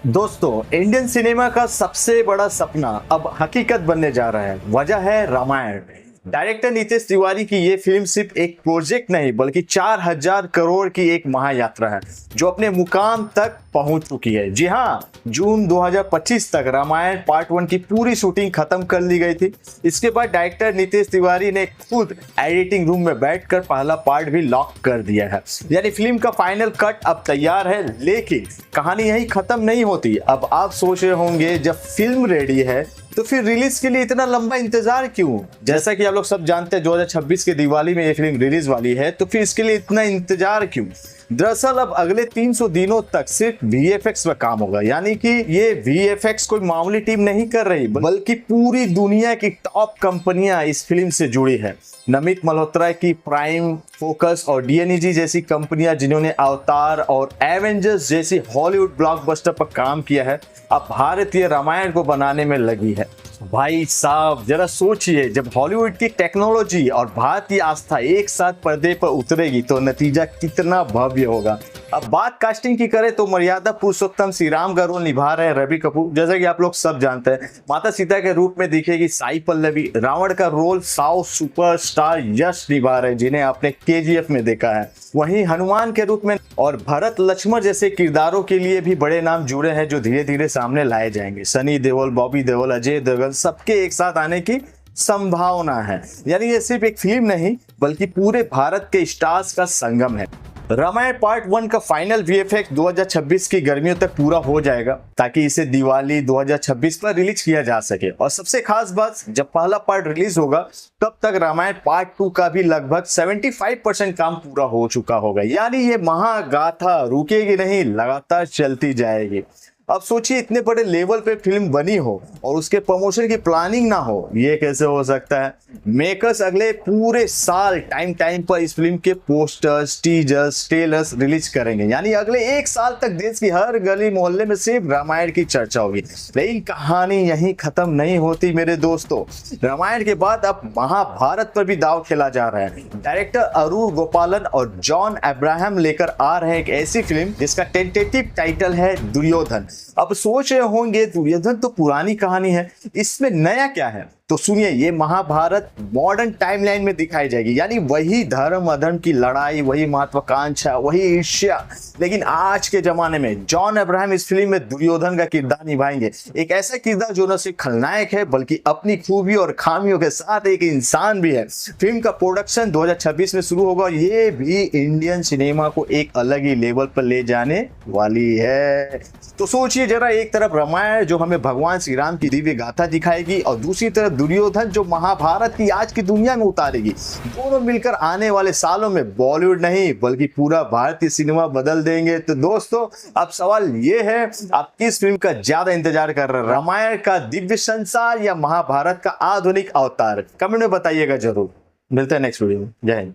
दोस्तों, Indian cinema का सबसे बड़ा सपना अब हकीकत बनने जा रहा है। वजह है रामायण। डायरेक्टर नीतीश तिवारी की ये फिल्म सिर्फ एक प्रोजेक्ट नहीं बल्कि 4000 करोड़ की एक महायात्रा है जो अपने मुकाम तक पहुंच चुकी है। जी हाँ, जून 2025 तक रामायण पार्ट 1 की पूरी शूटिंग खत्म कर ली गई थी। इसके बाद डायरेक्टर नीतीश तिवारी ने खुद एडिटिंग रूम में बैठकर पहला पार्ट भी लॉक कर दिया है। यानी फिल्म का फाइनल कट अब तैयार है, लेकिन कहानी यही खत्म नहीं होती। अब आप सोच रहे होंगे जब फिल्म रेडी है तो फिर रिलीज के लिए इतना लंबा इंतजार क्यों? जैसा कि आप लोग सब जानते हैं 2026 के दिवाली में ये फिल्म रिलीज वाली है, तो फिर इसके लिए इतना इंतजार क्यों? दरअसल अब अगले 300 दिनों तक सिर्फ VFX पर काम होगा। यानी कि ये VFX कोई मामूली टीम नहीं कर रही, बल्कि पूरी दुनिया की टॉप कंपनियां इस फिल्म से जुड़ी है। नमित मल्होत्रा की प्राइम, फोकस और DNEG जैसी कंपनियां जिन्होंने अवतार और एवेंजर्स जैसी हॉलीवुड ब्लॉकबस्टर पर काम किया है, अब भारतीय रामायण को बनाने में लगी है। भाई साहब, जरा सोचिए, जब हॉलीवुड की टेक्नोलॉजी और भारतीय आस्था एक साथ पर्दे पर उतरेगी तो नतीजा कितना भव्य होगा। अब बात कास्टिंग की करें तो मर्यादा पुरुषोत्तम श्री राम का रोल निभा रहे हैं रवि कपूर। जैसा कि आप लोग सब जानते हैं, माता सीता के रूप में दिखेगी साई पल्लवी। रावण का रोल साउथ सुपरस्टार यश निभा रहे हैं, जिन्हें आपने KGF में देखा है। वहीं हनुमान के रूप में और भरत लक्ष्मण जैसे किरदारों के लिए भी बड़े नाम जुड़े हैं जो धीरे धीरे सामने लाए जाएंगे। सनी देओल, बॉबी देओल, अजय देवगन, सबके एक साथ आने की संभावना है। यानी ये सिर्फ एक फिल्म नहीं बल्कि पूरे भारत के स्टार्स का संगम है। रामायण पार्ट 1 का फाइनल VFX 2026 की गर्मियों तक पूरा हो जाएगा ताकि इसे दिवाली 2026 पर रिलीज किया जा सके। और सबसे खास बात, जब पहला पार्ट रिलीज होगा तब तक रामायण पार्ट 2 का भी लगभग 75% काम पूरा हो चुका होगा। यानी ये महागाथा रुकेगी नहीं, लगातार चलती जाएगी। अब सोचिए, इतने बड़े लेवल पे फिल्म बनी हो और उसके प्रमोशन की प्लानिंग ना हो, ये कैसे हो सकता है? मेकर्स अगले पूरे साल टाइम पर इस फिल्म के पोस्टर्स, टीजर्स, ट्रेलर्स रिलीज करेंगे। यानी अगले 1 साल तक देश की हर गली मोहल्ले में सिर्फ रामायण की चर्चा होगी। लेकिन कहानी यहीं खत्म नहीं होती मेरे दोस्तों। रामायण के बाद अब महाभारत पर भी दांव खेला जा रहा है। डायरेक्टर अरूर गोपालन और जॉन अब्राहम लेकर आ रहे हैं एक ऐसी फिल्म जिसका टेंटेटिव टाइटल है दुर्योधन। अब सोच रहे होंगे दुर्योधन तो पुरानी कहानी है, इसमें नया क्या है? तो सुनिए, ये महाभारत मॉडर्न टाइमलाइन में दिखाई जाएगी। यानी वही धर्म अधर्म की लड़ाई, वही महत्वाकांक्षा, वही ईर्ष्या, लेकिन आज के जमाने में। जॉन अब्राहम इस फिल्म में दुर्योधन का किरदार निभाएंगे। एक ऐसा किरदार जो न सिर्फ खलनायक है बल्कि अपनी खूबी और खामियों के साथ एक इंसान भी है। फिल्म का प्रोडक्शन 2026 में शुरू होगा। ये भी इंडियन सिनेमा को एक अलग ही लेवल पर ले जाने वाली है। तो सोचिए जरा, एक तरफ रामायण जो हमें भगवान श्री राम की दिव्य गाथा दिखाएगी और दूसरी तरफ दुर्योधन जो महाभारत की आज की दुनिया में उतारेगी। दोनों मिलकर आने वाले सालों में बॉलीवुड नहीं बल्कि पूरा भारतीय सिनेमा बदल देंगे। तो दोस्तों, अब सवाल ये है, आप किस फिल्म का ज्यादा इंतजार कर रहे हैं? रामायण का दिव्य संसार या महाभारत का आधुनिक अवतार? कमेंट में बताइएगा जरूर। मिलते हैं नेक्स्ट वीडियो में। जय हिंद।